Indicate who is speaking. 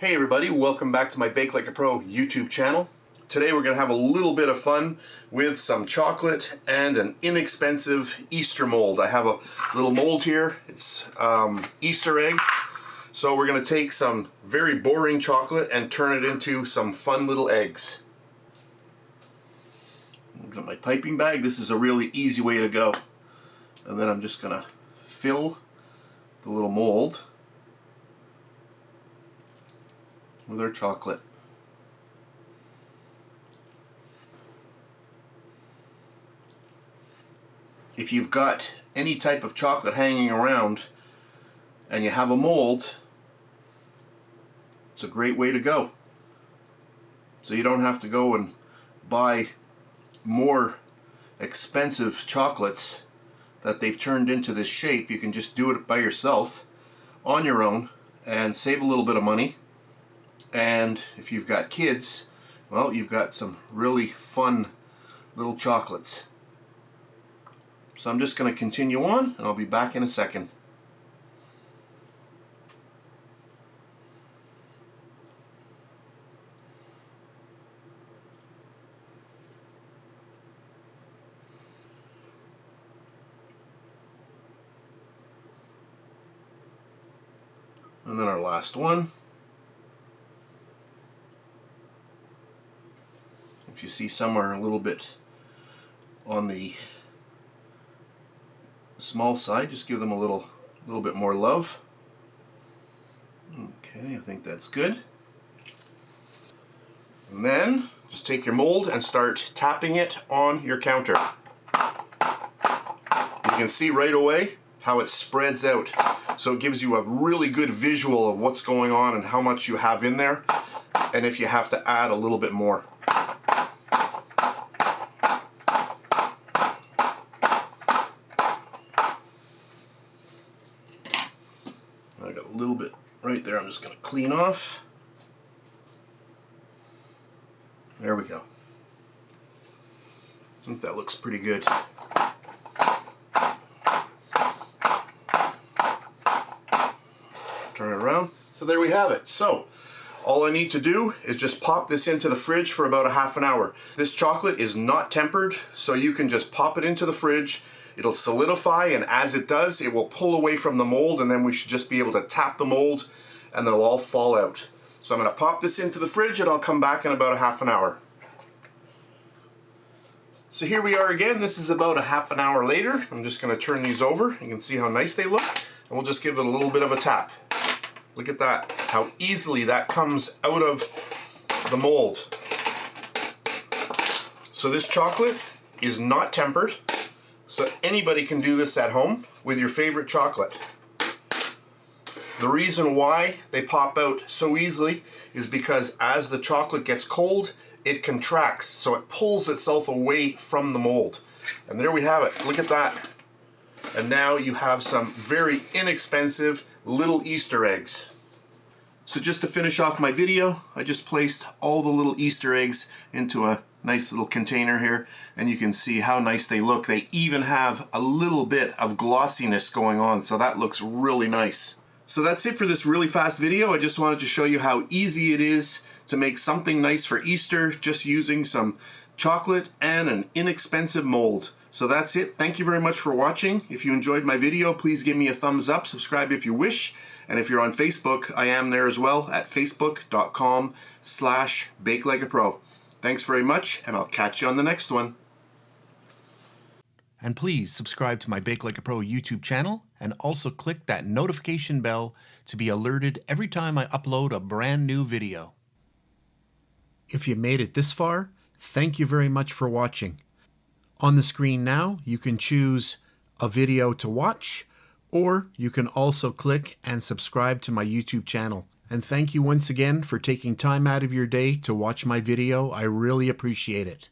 Speaker 1: Hey everybody, welcome back to my Bake Like a Pro YouTube channel. Today we're going to have a little bit of fun with some chocolate and an inexpensive Easter mold. I have a little mold here. It's Easter eggs. So we're going to take some very boring chocolate and turn it into some fun little eggs. I've got my piping bag. This is a really easy way to go. And then I'm just going to fill the little mold with our chocolate. If you've got any type of chocolate hanging around and you have a mold, it's a great way to go. So you don't have to go and buy more expensive chocolates that they've turned into this shape. You can just do it by yourself on your own and save a little bit of money. And if you've got kids, well, you've got some really fun little chocolates. So I'm just going to continue on, and I'll be back in a second. And then our last one. If you see somewhere a little bit on the small side, just give them a little bit more love. Okay, I think that's good. And then just take your mold and start tapping it on your counter. You can see right away how it spreads out. So it gives you a really good visual of what's going on and how much you have in there, and if you have to add a little bit more. I got a little bit right there. I'm just going to clean off. There we go. I think that looks pretty good. Turn it around. So there we have it. So all I need to do is just pop this into the fridge for about a half an hour. This chocolate is not tempered, so you can just pop it into the fridge. It'll solidify, and as it does, it will pull away from the mold, and then we should just be able to tap the mold and they'll all fall out. So I'm going to pop this into the fridge and I'll come back in about a half an hour. So here we are again. This is about a half an hour later. I'm just going to turn these over. You can see how nice they look, and we'll just give it a little bit of a tap. Look at that, how easily that comes out of the mold. So this chocolate is not tempered. So anybody can do this at home with your favorite chocolate. The reason why they pop out so easily is because as the chocolate gets cold, it contracts, so it pulls itself away from the mold. And there we have it. Look at that. And now you have some very inexpensive little Easter eggs. So just to finish off my video, I just placed all the little Easter eggs into a nice little container here, and you can see how nice they look. They even have a little bit of glossiness going on, so that looks really nice. So that's it for this really fast video. I just wanted to show you how easy it is to make something nice for Easter just using some chocolate and an inexpensive mold. So that's it. Thank you very much for watching. If you enjoyed my video, please give me a thumbs up, subscribe if you wish, and if you're on Facebook, I am there as well at facebook.com/BakeLikeAPro. Thanks very much, and I'll catch you on the next one. And please subscribe to my Bake Like a Pro YouTube channel, and also click that notification bell to be alerted every time I upload a brand new video. If you made it this far, thank you very much for watching. On the screen now, you can choose a video to watch, or you can also click and subscribe to my YouTube channel. And thank you once again for taking time out of your day to watch my video. I really appreciate it.